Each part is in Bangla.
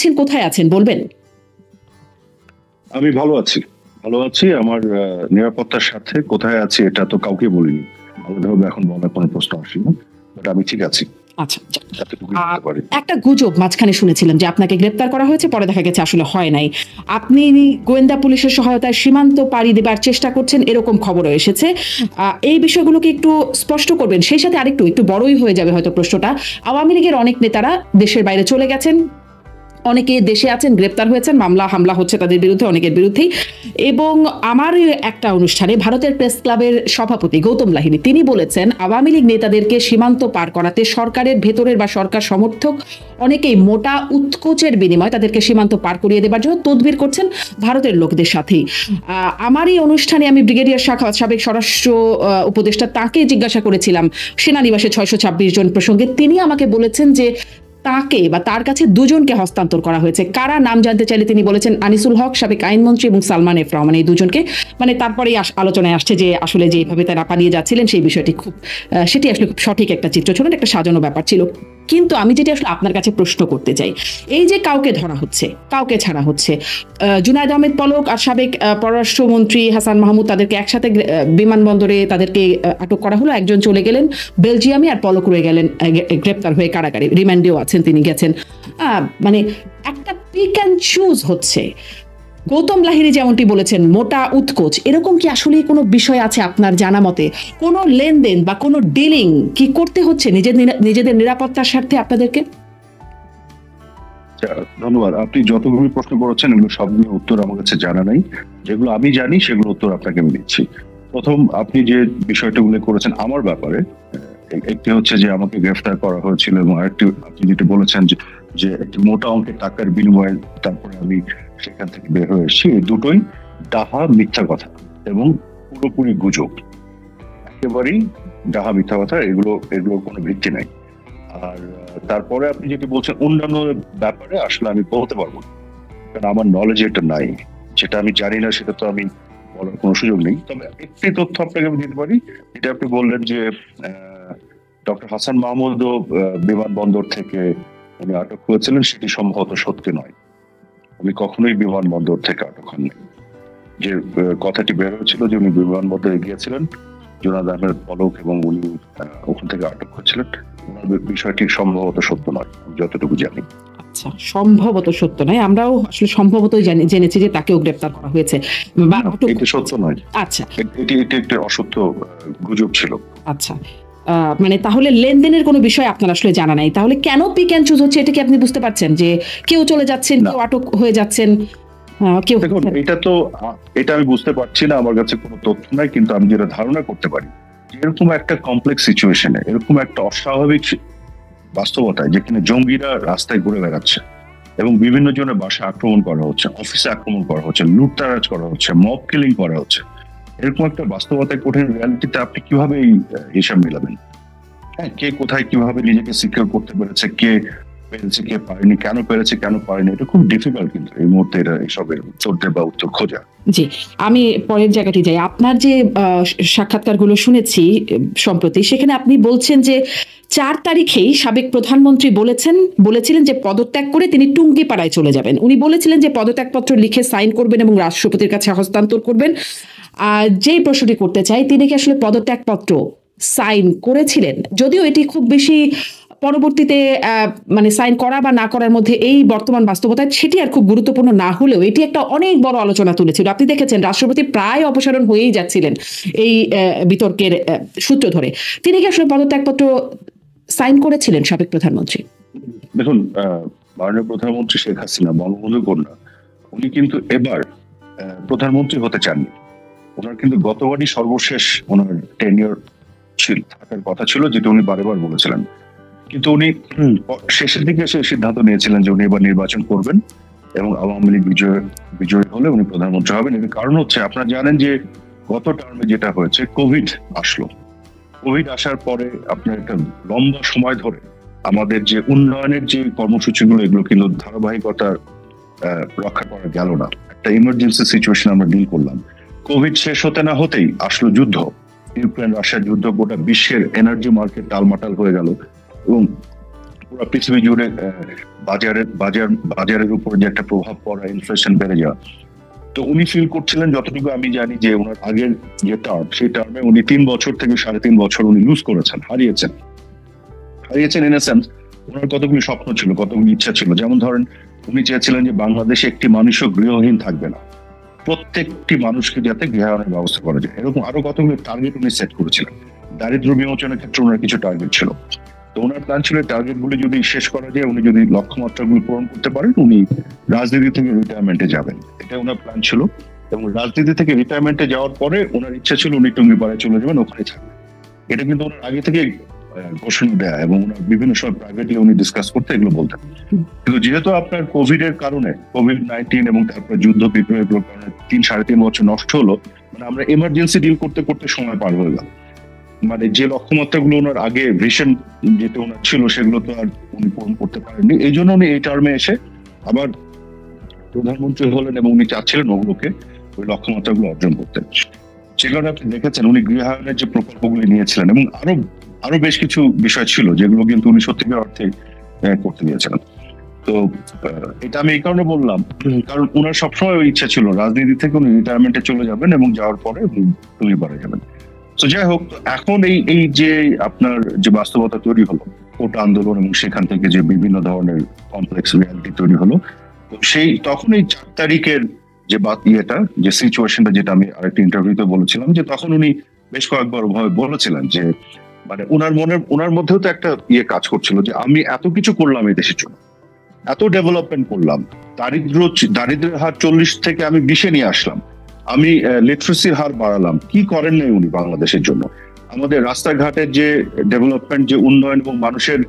আছেন, কোথায় আছেন বলবেন? আমি ভালো আছি। আমার নিরাপত্তার সাথে কোথায় আছি এটা তো কাউকে বলিনি, আলাদাভাবে এখন বলার কোনো প্রশ্ন আসে না, বাট আমি ঠিক আছি। আচ্ছা, একটা গুজব মাঝখানে শুনেছিলাম যে আপনাকে গ্রেপ্তার করা হয়েছে, পরে দেখা গেছে আসলে হয় নাই। আপনি গোয়েন্দা পুলিশের সহায়তায় সীমান্ত পাড়ি দেবার চেষ্টা করছেন, এরকম খবরও এসেছে। এই বিষয়গুলোকে একটু স্পষ্ট করবেন। সেই সাথে আরেকটু বড়ই হয়ে যাবে হয়তো প্রশ্নটা, আওয়ামী লীগের অনেক নেতারা দেশের বাইরে চলে গেছেন, অনেকে দেশে আছেন, গ্রেপ্তার হয়েছেন, মামলা হামলা হচ্ছে তাদের বিরুদ্ধে, অনেকের বিরুদ্ধেই। এবং আমার একটা অনুষ্ঠানে ভারতের প্রেস ক্লাবের সভাপতি গৌতম লাহিড়ী তিনি বলেছেন আওয়ামী লীগ নেতাদেরকে সীমান্ত পার করাতে সরকারের ভেতরের বা সরকার সমর্থক অনেকেই মোটা উৎকোচের বিনিময়ে তাদেরকে সীমান্ত পার করিয়ে দেবার জন্য তদবির করছেন ভারতের লোকদের সাথেই। আমার এই অনুষ্ঠানে আমি ব্রিগেডিয়ার শাখাওয়াত, সাবেক স্বরাষ্ট্র উপদেষ্টা, তাকে জিজ্ঞাসা করেছিলাম সেনানিবাসে 626 জন প্রসঙ্গে। তিনি আমাকে বলেছেন যে তাকে বা তার কাছে দুজনকে হস্তান্তর করা হয়েছে। কারা নাম জানতে চাইলে তিনি বলেছেন আনিসুল হক সাবেক আইনমন্ত্রী এবং সালমান এফ রহমান, এই দুজনকে। মানে তারপরেই আলোচনায় আসছে যে আসলে যেভাবে তারা পালিয়ে যাচ্ছিলেন সেই বিষয়টি সেটি আসলে খুব সঠিক একটা চিত্র ছিল, একটা সাজানো ব্যাপার ছিল। কিন্তু আমি যেটি আসলে আপনার কাছে প্রশ্ন করতে চাই, এই যে কাউকে ধরা হচ্ছে, কাউকে ছাড়া হচ্ছে, জুনায়েদ আহমেদ পলক আর সাবেক পররাষ্ট্রমন্ত্রী হাসান মাহমুদ, তাদেরকে একসাথে বিমানবন্দরে তাদেরকে আটক করা হলো। একজন চলে গেলেন বেলজিয়ামে, আর পলক রয়ে গেলেন গ্রেপ্তার হয়ে কারাগারে, রিমান্ডেও আছেন, তিনি গেছেন। মানে একটা পিক অ্যান্ড চুজ হচ্ছে। গৌতম লাহিড়ী যেমনটি বলেছেন মোটা উৎকোচ, এরকম কি আসলে কোনো বিষয় আছে আপনার জানা মতে? কোনো লেনদেন বা কোনো ডিলিং কি করতে হচ্ছে নিজেদের নিরাপত্তার স্বার্থে আপনাদেরকে? ধন্যবাদ। আপনি যতগুলো প্রশ্ন করেছেন এগুলো সবগুলো উত্তর আমার কাছে জানা নাই। যেগুলো আমি জানি সেগুলো উত্তর আপনাকে আমি দিচ্ছি। প্রথম, আপনি যে বিষয়টা উল্লেখ করেছেন আমার ব্যাপারে, একটি হচ্ছে যে আমাকে গ্রেফতার করা হয়েছিল, এবং আরেকটি আপনি যেটা বলেছেন যে একটি মোটা অঙ্কের টাকার বিনিময়ে তারপরে আমি সেখান থেকে বের হয়ে এসেছি, এই দুটোই ডাহা মিথ্যা কথা এবং পুরোপুরি গুজব, একেবারেই ডাহা মিথ্যা কথা। এগুলোর কোনো ভিত্তি নাই। আর তারপরে আপনি যেটি বলছেন অন্যান্য ব্যাপারে আসলে আমি বলতে পারবো না, কারণ আমার নলেজ এটা নাই। যেটা আমি জানি না সেটা তো আমি বলার কোনো সুযোগ নেই। তবে একটি তথ্য আপনাকে আমি দিতে পারি, এটা আপনি বললেন যে ডক্টর হাসান মাহমুদও বিমানবন্দর থেকে উনি আটক হয়েছিলেন, সেটি সম্ভবত সত্যি নয়। উনি কখনোই বিমানবন্দর থেকে আটক হননি। যে কথাটি বের হয়েছিল যে উনি বিমানবন্দরে গিয়েছিলেন জুনায়েদ আহমেদ পলক এবং উনি ওখান থেকে আটক হয়েছিলেন, বিষয়টি সম্ভবত সত্য নয় যতটুকু জানি। আচ্ছা, সম্ভবত সত্য নয়, আমরাও আসলে সম্ভবতই জেনেছি যে তাকেও গ্রেপ্তার করা হয়েছে। এটা সত্য নয়। আচ্ছা, এটি একটি অসত্য গুজব ছিল। আচ্ছা, মানে তাহলে লেনদেনের কোনো বিষয় আপনার আসলে জানা নাই। তাহলে কেন পিক অ্যান্ড চুজ হচ্ছে এটা কি আপনি বুঝতে পারছেন? যে কেউ চলে যাচ্ছেন, কেউ আটক হয়ে যাচ্ছেন, কেউ। দেখুন, এটা আমি বুঝতে পারছি না, আমার কাছে কোনো তথ্য নাই। কিন্তু আমি যেটা ধারণা করতে পারি, এরকম একটা কমপ্লেক্স সিচুয়েশনে, এরকম একটা অস্বাভাবিক বাস্তবতায় যেখানে জঙ্গিরা রাস্তায় ঘুরে বেড়াচ্ছে এবং বিভিন্ন জনের বাসায় আক্রমণ করা হচ্ছে, অফিসে আক্রমণ করা হচ্ছে, লুটতারাজ করা হচ্ছে, মব কিলিং করা হচ্ছে, এরকম একটা বাস্তবতায় কঠিন রিয়ালিটিতে আপনি কিভাবে হিসাব মিলাবেন? হ্যাঁ, কে কোথায় কিভাবে নিজেকে সিকিউর করতে পেরেছে, কে পেরেছে, কে পারেনি, কেন পেরেছে, কেন পারেনি, এটা খুব ডিফিকাল্ট কিন্তু এই মুহূর্তে এসবের উত্তর দেওয়া বা উত্তর খোঁজা। জি, আমি পরের জায়গাটি যাই। আপনার যে সাক্ষাৎকারগুলো শুনেছি সম্প্রতি, সেখানে আপনি বলছেন যে 4 তারিখেই সাবেক প্রধানমন্ত্রী বলেছিলেন যে পদত্যাগ করে তিনি টুঙ্গিপাড়ায় চলে যাবেন। উনি বলেছিলেন যে পদত্যাগপত্র লিখে সাইন করবেন এবং রাষ্ট্রপতির কাছে হস্তান্তর করবেন। যেই প্রশ্নটি করতে চাই, তিনি কি আসলে পদত্যাগপত্র সাইন করেছিলেন? যদিও এটি খুব বেশি পরবর্তীতে মানে সাইন করা বা না করার মধ্যে এই বর্তমান বাস্তবতায় সেটি আর খুব গুরুত্বপূর্ণ না হলেও এটি একটা অনেক বড় আলোচনা তুলেছিল। আপনি দেখেছেন রাষ্ট্রপতি প্রায় অপসারণ হয়েই যাচ্ছিলেন এই বিতর্কের সূত্র ধরে। তিনি কি আসলে পদত্যাগপত্র সাইন করেছিলেন সাবেক প্রধানমন্ত্রী? দেখুন, মাননীয় প্রধানমন্ত্রী শেখ হাসিনা, বঙ্গবন্ধুর কন্যা, উনি কিন্তু এবার প্রধানমন্ত্রী হতে চাননি। ওনার কিন্তু গতবারই সর্বশেষ ওনার টেনিয়র থাকার কথা ছিল, যেটা উনি বারেবার বলেছিলেন। কিন্তু উনি শেষের দিকে এসে সিদ্ধান্ত নিয়েছিলেন যে উনি এবার নির্বাচন করবেন এবং আওয়ামী লীগ বিজয়ী হলে উনি প্রধানমন্ত্রী হবেন। এর কারণ হচ্ছে, আপনারা জানেন যে গত টার্মে যেটা হয়েছে, কোভিড আসলো। কোভিড আসার পরে আপনার একটা লম্বা সময় ধরে আমাদের যে উন্নয়নের যে কর্মসূচিগুলো, এগুলো কিন্তু ধারাবাহিকতা রক্ষা করা গেল না। একটা ইমার্জেন্সি সিচুয়েশন আমরা ডিল করলাম। কোভিড শেষ হতে না হতেই আসলো যুদ্ধ, ইউক্রেন রাশিয়ার যুদ্ধ। গোটা বিশ্বের এনার্জি মার্কেট টালমাটাল হয়ে গেল এবং পুরো পৃথিবী জুড়ে বাজারের উপর যে একটা প্রভাব পড়া, ইনফ্লেশন বেড়ে যাওয়া। তো উনি ফিল করছিলেন, যতটুকু আমি জানি, যে ওনার আগের যে টার্ম, সেই টার্মে উনি 3 বছর থেকে 3.5 বছর উনি লুজ করেছেন, হারিয়েছেন ইন এ সেন্স। ওনার কতগুলি স্বপ্ন ছিল, কতগুলি ইচ্ছা ছিল। যেমন ধরেন, উনি চেয়েছিলেন যে বাংলাদেশে একটি মানুষও গৃহহীন থাকবে না, প্রত্যেকটি মানুষকে যাতে গৃহায়নের ব্যবস্থা করা যায়, এরকম আরো কতগুলো টার্গেট উনি সেট করেছিলেন। দারিদ্র বিমোচনের ক্ষেত্রে ওনার কিছু টার্গেট ছিল। তো ওনার প্ল্যান ছিল টার্গেট গুলি যদি শেষ করা যায়, উনি যদি লক্ষ্যমাত্রাগুলো পূরণ করতে পারেন, উনি রাজনীতি থেকে রিটায়ারমেন্টে যাবেন, এটা ওনার প্ল্যান ছিল। এবং রাজনীতি থেকে রিটায়ারমেন্টে যাওয়ার পরে ওনার ইচ্ছা ছিল উনি টুঙ্গিপাড়ায় চলে যাবেন, ওখানে থাকবেন। এটা কিন্তু ওনার আগে থেকে ঘোষণা দেয়া, এবং ওনার বিভিন্ন সময় প্রাইভেটলি উনি ডিসকাস করতে এগুলো বলতেন। কিন্তু যেহেতু আপনার কোভিড এর কারণে, কোভিড-19 এবং তারপর যুদ্ধ বিগ্রহ এগুলোর কারণে 3-3.5 বছর নষ্ট হলো, মানে আমরা এমার্জেন্সি ডিল করতে করতে সময় পার হয়ে গেল। মানে যে লক্ষ্যমাত্রাগুলো ওনার আগে ভিশন যেটা ওনার ছিল, সেগুলো তো আর উনি পূরণ করতে পারেননি। এই জন্য উনি এই টার্মে এসে আবার প্রধানমন্ত্রী হলেন, এবং উনি চাচ্ছিলেন ওগুলোকে, ওই লক্ষ্যমাত্রাগুলো অর্জন করতে। যে কারণে আপনি দেখেছেন উনি গৃহায়নের যে প্রকল্পগুলি নিয়েছিলেন, এবং আরো বেশ কিছু বিষয় ছিল যেগুলো কিন্তু উনি সত্যিকার অর্থে করতে দিয়েছিলেন। তো এটা আমি এই কারণে বললাম, কারণ ওনার সবসময় ওই ইচ্ছা ছিল রাজনীতি থেকে উনি রিটায়ারমেন্টে চলে যাবেন, এবং যাওয়ার পরে উনি বাড়ি যাবেন। তো যাই হোক, এখন এই যে আপনার যে বাস্তবতা তৈরি হলো, কোটা আন্দোলন, এবং সেখান থেকে যে বিভিন্ন ধরনের কমপ্লেক্স রিয়ালিটি তৈরি হলো, তো তখন এই 4 তারিখের যে যে সিচুয়েশনটা, যেটা আমি আরেকটা ইন্টারভিউতে বলেছিলাম, যে তখন উনি বেশ কয়েকবার ওভাবে বলেছিলেন যে, মানে ওনার মধ্যেও তো একটা কাজ করছিল যে আমি এত কিছু করলাম এই দেশের জন্য, এত ডেভেলপমেন্ট করলাম, দারিদ্রের হার 40 থেকে আমি 20-এ নিয়ে আসলাম, আমি লিটারেসির হার বাড়ালাম, কি করেন নাই উনি বাংলাদেশের জন্য? আমাদের রাস্তাঘাটের যে ডেভেলপমেন্ট, যে উন্নয়ন, এবং মানুষের,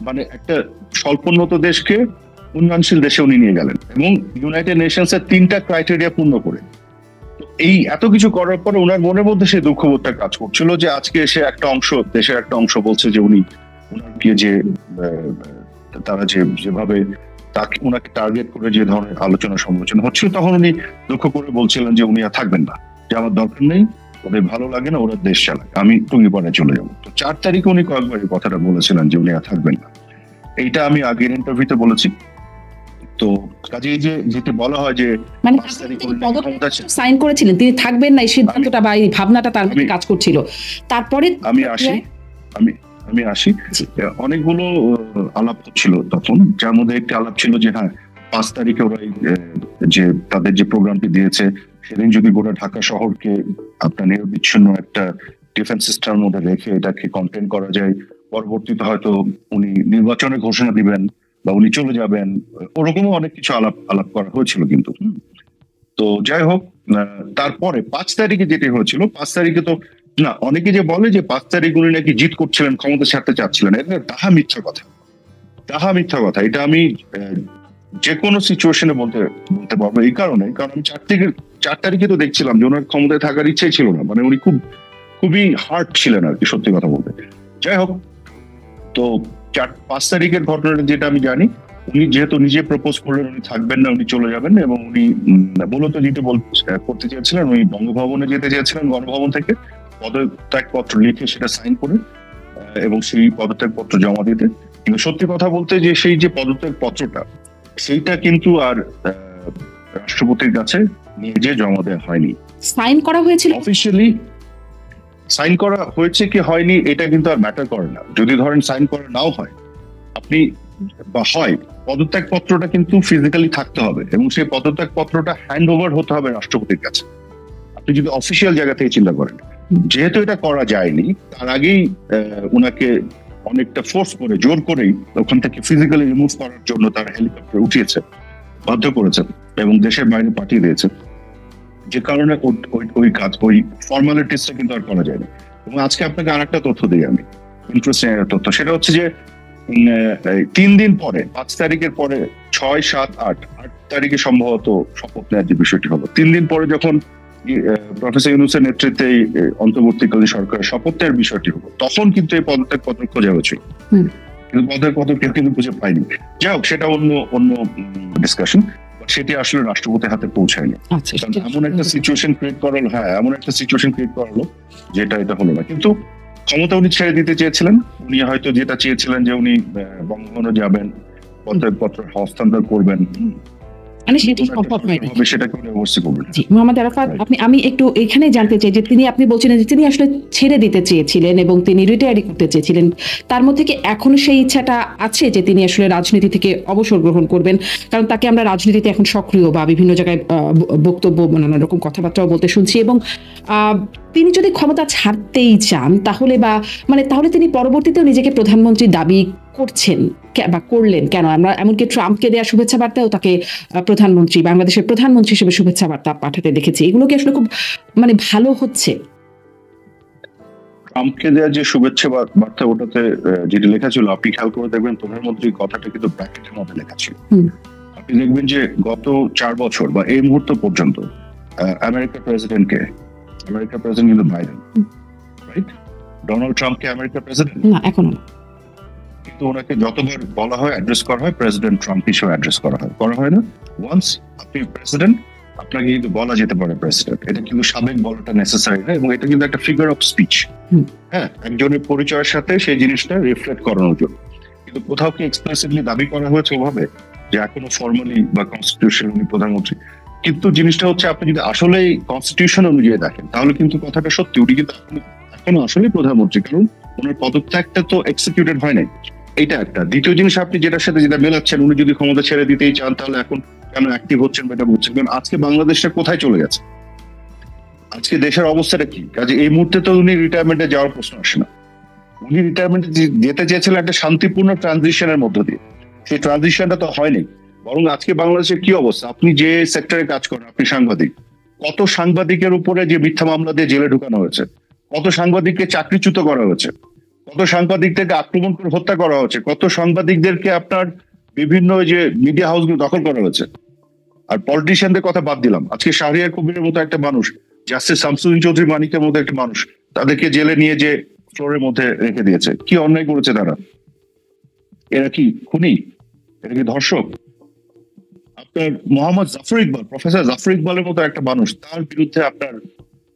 মানে একটা স্বল্পোন্নত দেশকে উন্নয়নশীল দেশে উনি নিয়ে গেলেন, এবং ইউনাইটেড নেশনস এর 3টা ক্রাইটেরিয়া পূর্ণ করে। তো এই এত কিছু করার পরে ওনার মনের মধ্যে সেই দুঃখবোধটা কাজ করছিল যে আজকে এসে দেশের একটা অংশ বলছে যে ওনাকে যে তারা যেভাবে ওনাকে টার্গেট করে যে ধরনের আলোচনা সমালোচনা হচ্ছিল, তখন উনি দুঃখ করে বলছিলেন যে উনি আর থাকবেন না, যে আমার দরকার নেই, ওদের ভালো লাগে না, ওরা দেশ চালায়, আমি টুঙ্গিপাড়ায় চলে যাবো। তো 4 তারিখে উনি কয়েকবার এই কথাটা বলেছিলেন যে উনি আর থাকবেন না। এইটা আমি আগের ইন্টারভিউতে বলেছি। তো কাজে যে যেটা বলা হয় যে সাইন করেছিলেন, তিনি থাকবেন না, এই সিদ্ধান্তটা বা এই ভাবনাটা তার মধ্যে কাজ করছিল। তারপরে আমি আসি অনেকগুলো আলাপ ছিল তখন, যার মধ্যে একটি আলাপ ছিল যে হ্যাঁ, 5 তারিখে ওরা যে তাদের যে প্রোগ্রামটি দিয়েছে, সেদিন যদি গোটা ঢাকা শহরকে আপনার নিরবিচ্ছিন্ন একটা ডিফেন্স সিস্টেমের মধ্যে রেখে এটাকে কন্টেইন করা যায়, পরবর্তীতে হয়তো উনি নির্বাচনের ঘোষণা দিবেন বা উনি চলে যাবেন, ওরকমও অনেক কিছু আলাপ করা হয়েছিল কিন্তু। তো যাই হোক, তারপরে 5 তারিখে যেটি হয়েছিল, 5 তারিখে তো না, অনেকে যে বলে যে 5 তারিখ উনি নাকি জিত করছিলেন, ক্ষমতা ছাড়তে চাচ্ছিলেন, এটা তাহা মিথ্যা কথা। এটা আমি যে কোনো সিচুয়েশনে বলতে পারবো, এই কারণে, কারণ আমি 4 তারিখে তো দেখছিলাম যে ওনার ক্ষমতায় থাকার ইচ্ছাই ছিল না, মানে উনি খুবই হার্ড ছিলেন আর কি, সত্যি কথা বলতে। যাই হোক, তো 5 তারিখের ঘটনাটা যেটা আমি জানি, উনি যেহেতু নিজে প্রপোজ করলেন উনি থাকবেন না, উনি চলে যাবেন, এবং উনি মূলত যেটা করতে চেয়েছিলেন, উনি বঙ্গভবনে যেতে চেয়েছিলেন, গণভবন থেকে পদত্যাগপত্র লিখে সেটা সাইন করে, এবং সেই পদত্যাগপত্র জমা দিতে। কিন্তু সত্যি কথা বলতে, যে সেই যে পদত্যাগপত্রটা, সেইটা কিন্তু আর রাষ্ট্রপতির কাছে নিয়ে যে জমা দেওয়া হয়নি। সাইন করা হয়েছিল অফিসিয়ালি, সাইন করা হয়েছে কি হয়নি এটা কিন্তু আর ম্যাটার করে না। যদি ধরেন সাইন করা নাও হয়, আপনি বা হয়, পদত্যাগপত্রটা কিন্তু ফিজিক্যালি থাকতে হবে, এবং সেই পদত্যাগপত্রটা হ্যান্ড ওভার হতে হবে রাষ্ট্রপতির কাছে। আপনি যদি অফিসিয়াল জায়গা থেকে চিন্তা করেন, যেহেতু এটা করা যায়নি, তার আগেই ওনাকে অনেকটা ফোর্স করে, জোর করেই ওখান থেকে ফিজিক্যালি রিমুভ করার জন্য তার হেলিকপ্টার উঠিয়েছে, বাধ্য করেছেন, এবং দেশের বাইরে পাঠিয়ে দিয়েছে, যে কারণে ওই ফর্মালিটিসটা কিন্তু আর করা যায় না। এবং আজকে আপনাকে আরেকটা তথ্য দিই আমি, ইন্টারেস্টিং একটা তথ্য, সেটা হচ্ছে যে 3 দিন পরে, 5 তারিখের পরে 6, 7, 8 তারিখে সম্ভবত শপথ নেওয়ার যে বিষয়টি হলো, 3 দিন পরে যখন প্রফেসর ইউনূসের নেতৃত্বে অন্তর্বর্তীকালীন সরকারের শপথ নেওয়ার বিষয়টি হলো, তখন কিন্তু এই পদত্যাগপত্র খোঁজা হয়েছিল, কিন্তু পদত্যাগপত্র কেউ কিন্তু খুঁজে পায়নি। যাই হোক, সেটা অন্য ডিসকাশন, সেটি আসলে রাষ্ট্রপতির হাতে পৌঁছায়নি। এমন একটা সিচুয়েশন ক্রিয়েট করা হলো, যেটা এটা হলো না। কিন্তু ক্ষমতা উনি ছেড়ে দিতে চেয়েছিলেন। উনি হয়তো যেটা চেয়েছিলেন যে উনি বঙ্গভবনে যাবেন, পত্র হস্তান্তর করবেন, মানে সেটা সম্ভব হয়নি। সেটাকে উনি অবশ্যই করবেন। জি, মোহাম্মদ আরাফাত, আমি একটু এখানে জানতে চাই যে আপনি বলছিলেন যে তিনি আসলে ছেড়ে দিতে চেয়েছিলেন এবং তিনি রিটায়ারি করতে চেয়েছিলেন। তার মধ্যে কি এখনো সেই ইচ্ছাটা আছে যে তিনি আসলে রাজনীতি থেকে অবসর গ্রহণ করবেন? কারণ তাকে আমরা রাজনীতিতে এখন সক্রিয় বা বিভিন্ন জায়গায় বক্তব্য নানা রকম কথাবার্তাও বলতে শুনছি, এবং তিনি যদি ক্ষমতা ছাড়তেই চান তাহলে তাহলে তিনি পরবর্তীতেও নিজেকে প্রধানমন্ত্রী দাবি করছেন বা করলেন কেন? আমরা এমনকি ট্রাম্পকে দেওয়া শুভেচ্ছা বার্তাও তাকে বাংলাদেশের প্রধানমন্ত্রী হিসেবে শুভেচ্ছা বার্তা পাঠাতে দেখেছি। এগুলো কি আসলে খুব ভালো হচ্ছে? ট্রাম্পকে দেওয়া যে শুভেচ্ছা বার্তা, ওটাতে যেটা লেখা ছিল, আপনি খেয়াল করে দেখবেন প্রধানমন্ত্রী কথাটা কিন্তু ব্র্যাকেটের মধ্যে লেখা ছিল। আপনি দেখবেন যে গত 4 বছর বা এই মুহূর্ত পর্যন্ত আমেরিকার প্রেসিডেন্ট কিন্তু বাইডেন, রাইট? ডোনাল্ড ট্রাম্পকে আমেরিকার প্রেসিডেন্ট না, এখনো না। কিন্তু ওনাকে যতবার বলা হয়, অ্যাড্রেস করা হয়, প্রেসিডেন্ট ট্রাম্প হিসেবে অ্যাড্রেস করা হয় না। ওয়ান্স আপনি প্রেসিডেন্ট, আপনাকে কিন্তু বলা যেতে পারে প্রেসিডেন্ট। এটা কিন্তু সাবেক বলাটা নেসেসারি না, এবং এটা কিন্তু একটা ফিগার অফ স্পিচ। হ্যাঁ, একজনের পরিচয়ের সাথে সেই জিনিসটা রিফ্লেক্ট করানোর জন্য। কিন্তু কোথাও কি এক্সপ্লিসিটলি দাবি করা হয়েছে ওভাবে যে এখনো ফর্মালি বা কনস্টিটিউশন উনি প্রধানমন্ত্রী? কিন্তু জিনিসটা হচ্ছে, আপনি যদি আসলেই কনস্টিটিউশন অনুযায়ী দেখেন তাহলে কিন্তু কথাটা সত্যি, উনি কিন্তু এখনো আসলেই প্রধানমন্ত্রী, কারণ ওনার পদত্যাগটা তো এক্সিকিউটেড হয় নাই। এইটা একটা। দ্বিতীয় জিনিস, আপনি যেটার সাথে যেটা মেলাচ্ছেন, উনি যদি ক্ষমতা ছেড়ে দিতেই চান তাহলে এখন কেন অ্যাক্টিভ হচ্ছেন এটা বলছেন? কারণ আজকে বাংলাদেশটা কোথায় চলে গেছে, আজকে দেশের অবস্থাটা কি? কাজে এই মুহূর্তে তো উনি রিটায়ারমেন্টে যাওয়ার প্রশ্ন আসে না। উনি রিটায়ারমেন্টে যেতে চেয়েছিলেন একটা শান্তিপূর্ণ ট্রানজিশনের মধ্য দিয়ে, সেই ট্রানজিশনটা তো হয়নি। বরং আজকে বাংলাদেশের কি অবস্থা, আপনি যে সেক্টরে কাজ করেন, আপনি সাংবাদিক, কত সাংবাদিকের উপরে যে মিথ্যা মামলা দিয়ে জেলে ঢুকানো হয়েছে, কত সাংবাদিককে চাকরিচ্যুত করা হয়েছে, কত সাংবাদিকদেরকে আক্রমণ করে হত্যা করা হয়েছে, কত সাংবাদিকদেরকে আপনার বিভিন্ন যে মিডিয়া হাউসগুলো দখল করা হয়েছে। আর পলিটিশিয়ানদের কথা বাদ দিলাম, আজকে শাহরিয়ার কবিরের মতো একটা মানুষ, জাস্টিস শামসুদ্দিন চৌধুরী মানিকের মতো একটা মানুষ, তাদেরকে জেলে নিয়ে যে ফ্লোরের মধ্যে রেখে দিয়েছে। কি অন্যায় করেছে তারা? এরা কি খুনি? এরা কি ধর্ষক? আপনার মোহাম্মদ জাফর ইকবাল, প্রফেসর জাফর ইকবালের মতো একটা মানুষ, তার বিরুদ্ধে আপনার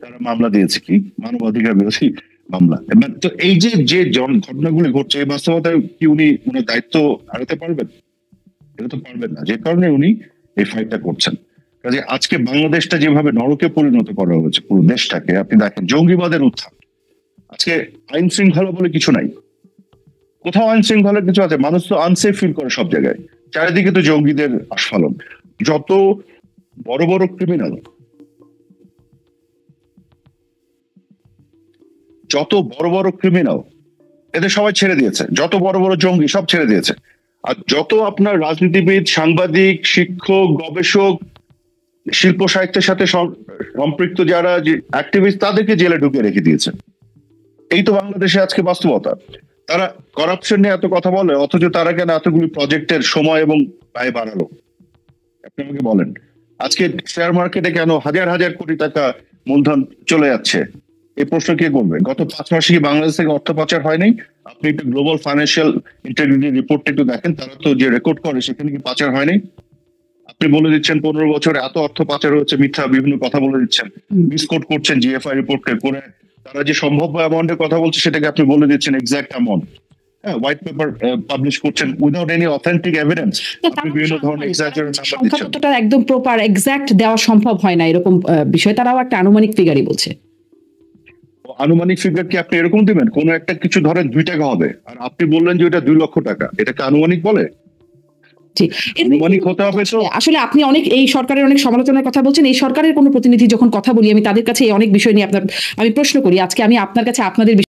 তারা মামলা দিয়েছে কি মানবাধিকার বিরোধী মামলা। তো এই যে ঘটনাগুলি ঘটছে, এই বাস্তবতায় কি উনি ওনার দায়িত্ব হারাতে পারবেন? এটা তো পারবেন না, যে কারণে উনি এই ফাইটটা করছেন। কাজে আজকে বাংলাদেশটা যেভাবে নরকে পরিণত করা হয়েছে পুরো দেশটাকে, আপনি দেখেন জঙ্গিবাদের উত্থান, আজকে আইন শৃঙ্খলা বলে কিছু নাই, কোথাও আইন শৃঙ্খলার কিছু আছে? মানুষ তো আনসেফ ফিল করে সব জায়গায়, চারিদিকে তো জঙ্গিদের আস্ফালন। যত বড় বড় ক্রিমিনাল, এদের সবাই ছেড়ে দিয়েছে, যত বড় বড় জঙ্গি সব ছেড়ে দিয়েছে। আর যত আপনার রাজনীতিবিদ, সাংবাদিক, শিক্ষক, গবেষক, শিল্প সাহিত্যের সাথে সম্পৃক্ত যারা যে অ্যাক্টিভিস্ট, তাদেরকে জেলে ঢুকে রেখে দিয়েছে। এই তো বাংলাদেশে আজকে বাস্তবতা। তারা করাপশন নিয়ে এত কথা বলে, অথচ তারা কেন এতগুলি প্রজেক্টের সময় এবং ব্যয় বাড়ালো? আপনি আমাকে বলেন, আজকে শেয়ার মার্কেটে কেন হাজার হাজার কোটি টাকা মূলধন চলে যাচ্ছে? এই প্রশ্ন কে করবে? গত 5 মাসে কি বাংলাদেশ থেকে অর্থ পাচার হয়নি? আপনি একটু গ্লোবাল ফাইন্যান্সিয়াল ইন্টিগ্রিটি রিপোর্টটা একটু দেখেন, তারা তো যে রেকর্ড করে সেখানে কি পাচার হয়নি? আপনি বলে দিচ্ছেন 15 বছরে এত অর্থ পাচার হচ্ছে, মিথ্যা বিভিন্ন কথা বলে দিচ্ছেন, মিসকোট করছেন জিএফআই রিপোর্টকে করে। তারা যে সম্ভাব্য অ্যামাউন্টের কথা বলছে সেটাকে আপনি বলে দিচ্ছেন এক্সাক্ট অ্যামাউন্ট। হ্যাঁ, হোয়াইট পেপার পাবলিশ করছেন উইদাউট এনি অথেন্টিক এভিডেন্স। আপনি বিভিন্ন ধরনের এক্সাজারেট নাম্বার দিচ্ছেন। সংখ্যাটা একদম প্রপার এক্সাক্ট দেওয়া সম্ভব হয় না, এরকম বিষয় তারাও একটা আনুমানিক ফিগারই বলছে। আনুমানিক ফিগার কি আপনি এরকম দিবেন? কোন একটা কিছু ধরেন 2 টাকা হবে, আর আপনি বললেন যে এটা 2 লক্ষ টাকা, এটাকে আনুমানিক বলে? আসলে আপনি অনেক এই সরকারের অনেক সমালোচনার কথা বলছেন। এই সরকারের কোনো প্রতিনিধি যখন কথা বলি, আমি তাদের কাছে অনেক বিষয় নিয়ে আমি প্রশ্ন করি। আজকে আমি আপনার কাছে আপনাদের